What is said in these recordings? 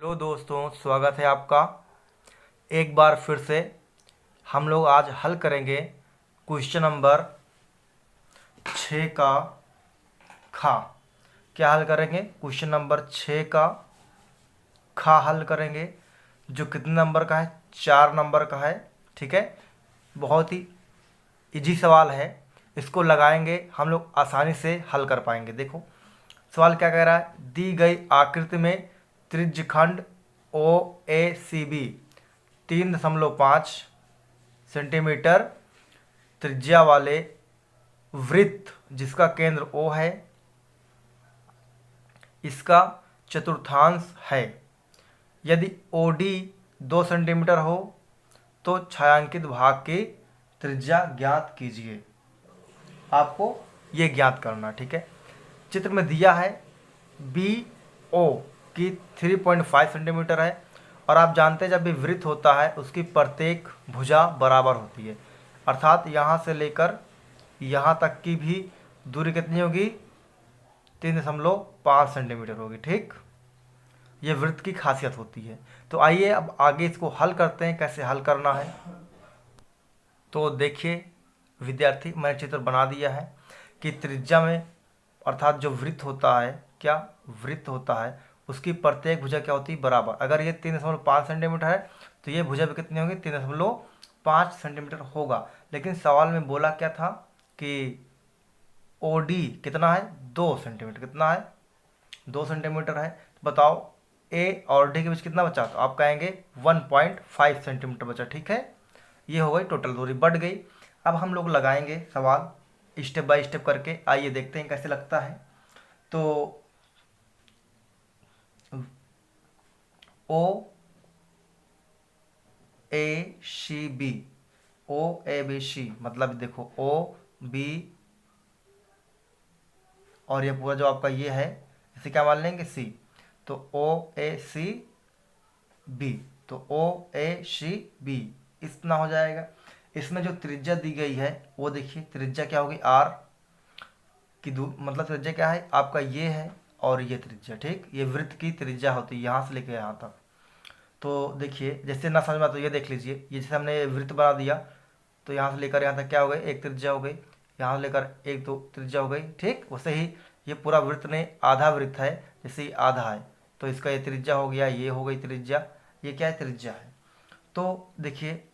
Hello दोस्तों, स्वागत है आपका। एक बार फिर से हम लोग आज हल करेंगे क्वेश्चन नंबर 6 का खा। क्या हल करेंगे? क्वेश्चन नंबर 6 का खा हल करेंगे, जो कितने नंबर का है? 4 नंबर का है। ठीक है, बहुत ही इजी सवाल है। इसको लगाएंगे हम लोग, आसानी से हल कर पाएंगे। देखो सवाल क्या कह रहा है। दी गई आकृति में त्रिज्यखंड ओ ए सी बी 3.5 सेंटीमीटर त्रिज्या वाले वृत्त जिसका केंद्र O है, इसका चतुर्थांश है। यदि OD 2 सेंटीमीटर हो तो छायांकित भाग की त्रिज्या ज्ञात कीजिए। आपको ये ज्ञात करना। ठीक है, चित्र में दिया है BO की 3.5 सेंटीमीटर है, और आप जानते हैं जब भी वृत्त होता है उसकी प्रत्येक भुजा बराबर होती है, अर्थात यहाँ से लेकर यहाँ तक की भी दूरी कितनी होगी? 3.5 सेंटीमीटर होगी। ठीक, ये वृत्त की खासियत होती है। तो आइए अब आगे इसको हल करते हैं, कैसे हल करना है। तो देखिए विद्यार्थी, मैंने चित्र बना दिया है कि त्रिज्या में, अर्थात जो वृत्त होता है, क्या वृत्त होता है, उसकी प्रत्येक भुजा क्या होती है? बराबर। अगर ये 3.5 सेंटीमीटर है तो ये भुजा भी कितनी होगी? 3.5 सेंटीमीटर होगा। लेकिन सवाल में बोला क्या था कि OD कितना है? 2 सेंटीमीटर। कितना है? 2 सेंटीमीटर है। तो बताओ A और D के बीच कितना बचा? तो आप कहेंगे 1.5 सेंटीमीटर बचा। ठीक है, ये हो गई टोटल दूरी, बढ़ गई। अब हम लोग लगाएंगे सवाल स्टेप बाय स्टेप करके। आइए देखते हैं कैसे लगता है। तो O A C B, O A B C मतलब देखो O B, और ये पूरा जो आपका ये है, इसे क्या मान लेंगे? C। तो O A C B, तो O A C B इतना हो जाएगा। इसमें जो त्रिज्या दी गई है वो देखिए, त्रिज्या क्या होगी? R की मतलब त्रिज्या क्या है आपका? ये है और ये त्रिज्या। ठीक, ये वृत्त की त्रिज्या होती है यहाँ से लेकर यहाँ तक। तो देखिए, जैसे ना समझ में आता तो ये देख लीजिए, ये जैसे हमने वृत्त बना दिया तो यहाँ से लेकर यहाँ तक क्या हो गई? एक त्रिज्या हो गई। यहाँ से लेकर एक दो त्रिज्या हो गई। ठीक, वैसे ही ये पूरा वृत्त ने आधा वृत्त है, जैसे ही आधा है तो इसका ये त्रिज्या हो गया, ये हो गई त्रिज्या, ये क्या है? त्रिज्या है। तो देखिए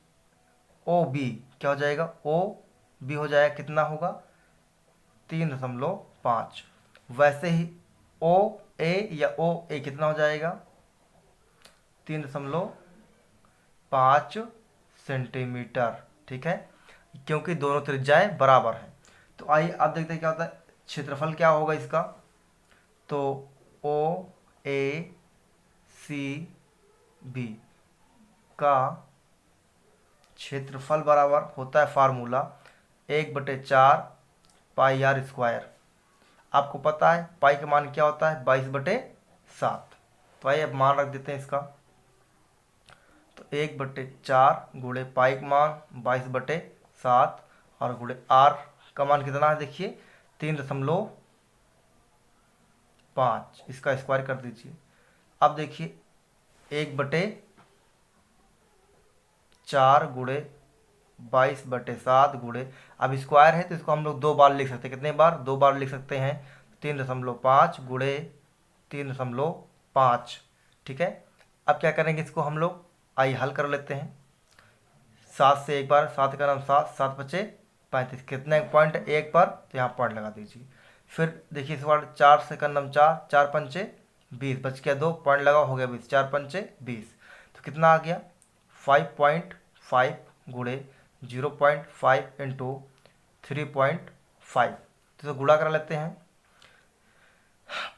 OB क्या हो जाएगा? OB हो जाएगा, कितना होगा? 3.5। वैसे ही OA या OA कितना हो जाएगा? 3.5 सेंटीमीटर। ठीक है, क्योंकि दोनों त्रिज्याएं बराबर हैं। तो आइए अब देखते हैं क्या होता है। क्षेत्रफल क्या होगा इसका? तो OACB का क्षेत्रफल बराबर होता है, फार्मूला 1/4 पाई आर स्क्वायर। आपको पता है पाई का मान क्या होता है? 22/7। तो आइए अब मान रख देते हैं इसका। तो 1/4 गुणे पाई का मान 22/7 और गुणे आर का मान कितना है? देखिए 3.5, इसका स्क्वायर कर दीजिए। अब देखिए 1/4 गुणे 22/7 गुणे, अब स्क्वायर है तो इसको हम लोग 2 बार लिख सकते हैं। कितने बार? 2 बार लिख सकते हैं। 3.5 गुणे 3.5। ठीक है, अब क्या करेंगे इसको हम लोग? आइए हल कर लेते हैं। 7 से एक बार, 7 का नाम 7, 7 बचे 35। कितने पॉइंट? एक पर, तो यहाँ पॉइंट लगा दीजिए। फिर देखिए इस बार 4 से का नाम 4, 4 पंचे 20, बच गया 2, पॉइंट लगा, हो गया 20, 4 पंचे 20। तो कितना आ गया? 5.5 गुणे 0.5 इंटू 3.5। तो गुणा कर लेते हैं।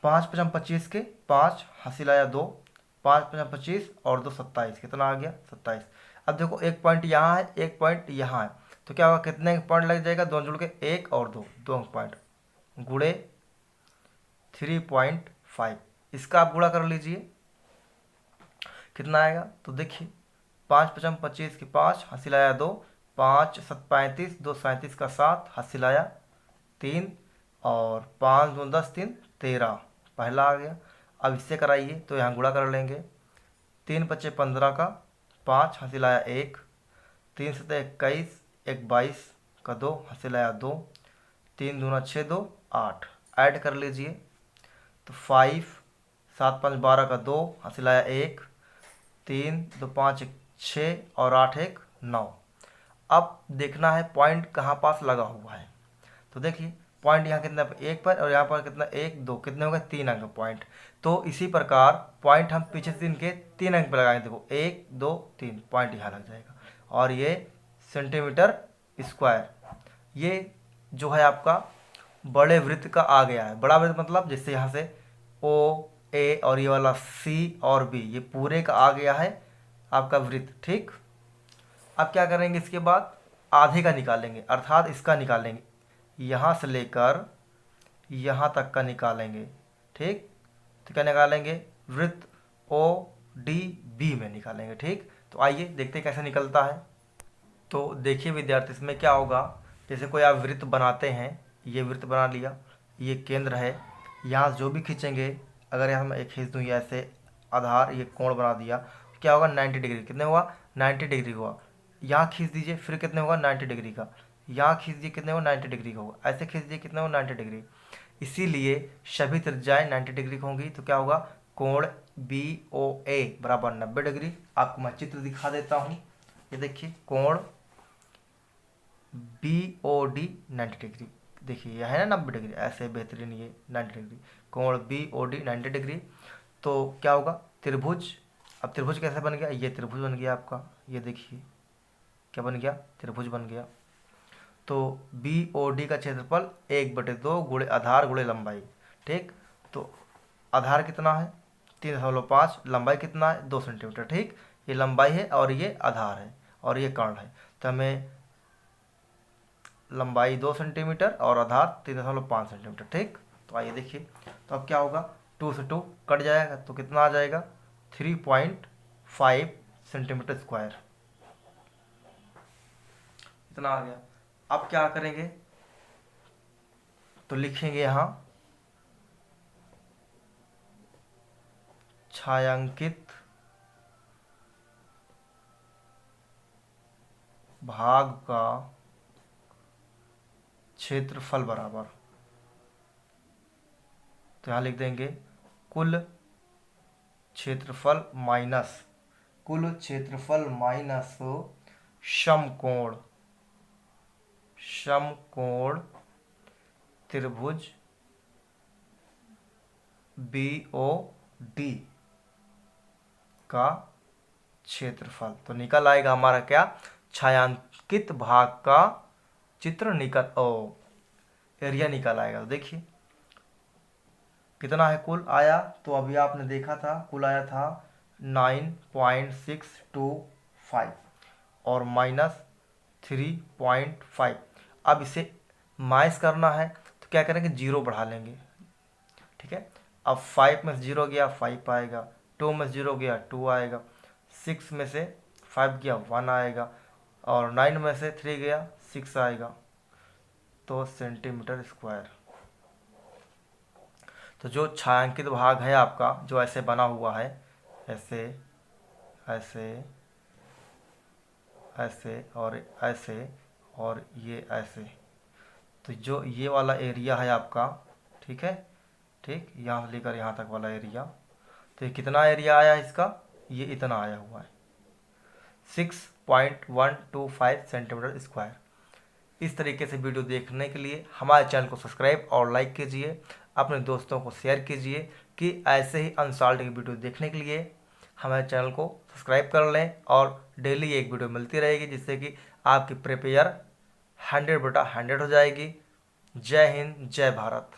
5 5 25 के 5 हासिल आया 2, 5 5 25 और 2 27। कितना आ गया? 27। अब देखो एक पॉइंट यहाँ है, एक पॉइंट यहाँ है, तो क्या होगा? कितने पॉइंट लग जाएगा? दोनों जुड़ के 1 और 2, 2 पॉइंट गुणे 3.5। इसका आप गुणा कर लीजिए, कितना आएगा? तो देखिए 5 5 25 की 5 हासिल आया 2, 5 7 35, 2 37 का 7 हासिल आया 3, और 5 2 10 3 13, पहला आ गया। अब इससे कराइए तो यहाँ गुणा कर लेंगे। 3 पच्चे 15 का 5 हासिल आया 1, 3 सतह 21, 1 22 का 2 हासिल आया 2, 3 दूना 6 2 8, ऐड कर लीजिए तो 5 7 5 12 का 2 हासिल आया 1, 3 2 5 1 6 और 8 1 9। अब देखना है पॉइंट कहाँ पास लगा हुआ है। तो देखिए पॉइंट यहाँ कितना 1 पर और यहाँ पर कितना 1 2 कितने हो गए 3 अंक पॉइंट। तो इसी प्रकार पॉइंट हम पीछे से इनके 3 अंक पर लगाएंगे। देखो 1 2 3 पॉइंट यहाँ लग जाएगा और ये सेंटीमीटर स्क्वायर। ये जो है आपका बड़े वृत्त का आ गया है। बड़ा वृत्त मतलब जिससे यहाँ से ओ ए और ये वाला सी और बी ये पूरे का आ गया है आपका वृत्त। ठीक, अब क्या करेंगे इसके बाद आधे का निकालेंगे, अर्थात इसका निकालेंगे, यहाँ से लेकर यहाँ तक का निकालेंगे। ठीक, तो क्या निकालेंगे वृत्त ओ डी बी में निकालेंगे। ठीक, तो आइए देखते हैं कैसे निकलता है। तो देखिए विद्यार्थी इसमें क्या होगा, जैसे कोई आप वृत्त बनाते हैं, ये वृत्त बना लिया, ये केंद्र है, यहाँ जो भी खींचेंगे, अगर यहाँ मैं एक खींच दूँ ऐसे आधार, ये कोण बना दिया, क्या होगा 90 डिग्री। कितने हुआ 90 डिग्री हुआ। यहाँ खींच दीजिए फिर कितने होगा 90 डिग्री का, यहाँ खींच दीजिए कितने होगा 90 डिग्री का होगा, ऐसे खींच दीजिए कितने होगा 90 डिग्री। इसीलिए सभी त्रिज्याएं 90 डिग्री की होंगी। तो क्या होगा कोण बी ओ ए बराबर 90 डिग्री। आपको मैं चित्र दिखा देता हूँ, ये देखिए कोण बी ओ डी 90 डिग्री। देखिए यह है ना 90 डिग्री, ऐसे बेहतरीन ये 90 डिग्री कोण बी ओ डी 90 डिग्री। तो क्या होगा त्रिभुज। अब त्रिभुज कैसे बन गया, ये त्रिभुज बन गया आपका, ये देखिए क्या बन गया त्रिभुज बन गया। तो बी ओ डी का क्षेत्रफल 1/2 गुणे आधार गुणे लंबाई। ठीक, तो आधार कितना है 3.5, लंबाई कितना है 2 सेंटीमीटर। ठीक, ये लंबाई है और ये आधार है और ये कर्ण है। तो हमें लंबाई 2 सेंटीमीटर और आधार 3.5 सेंटीमीटर। ठीक, तो आइए देखिए, तो अब क्या होगा 2 से 2 कट जाएगा तो कितना आ जाएगा 3.5 सेंटीमीटर स्क्वायर, इतना आ गया। अब क्या करेंगे तो लिखेंगे यहाँ छायांकित भाग का क्षेत्रफल बराबर, तो यहाँ लिख देंगे कुल क्षेत्रफल माइनस समकोण त्रिभुज बी ओ डी का क्षेत्रफल। तो निकल आएगा हमारा क्या छायांकित भाग का चित्र एरिया निकल आएगा। तो देखिए कितना है कुल आया, तो अभी आपने देखा था कुल आया था 9.625 और -3.5। अब इसे माइनस करना है तो क्या करेंगे 0 बढ़ा लेंगे। ठीक है, अब 5 में से 0 गया 5 आएगा, 2 में से 0 गया 2 आएगा, 6 में से 5 गया 1 आएगा और 9 में से 3 गया 6 आएगा। तो सेंटीमीटर स्क्वायर। तो जो छायांकित भाग है आपका जो ऐसे बना हुआ है, ऐसे ऐसे ऐसे और ऐसे और ये ऐसे, तो जो ये वाला एरिया है आपका, ठीक है, ठीक, यहाँ से लेकर यहाँ तक वाला एरिया, तो ये कितना एरिया आया इसका, ये इतना आया हुआ है 6.125 सेंटीमीटर स्क्वायर। इस तरीके से वीडियो देखने के लिए हमारे चैनल को सब्सक्राइब और लाइक कीजिए, अपने दोस्तों को शेयर कीजिए कि ऐसे ही अनसॉल्व्ड की वीडियो देखने के लिए हमारे चैनल को सब्सक्राइब कर लें और डेली एक वीडियो मिलती रहेगी, जिससे कि आपकी प्रिपेयर 100/100 हो जाएगी। जय हिंद, जय भारत।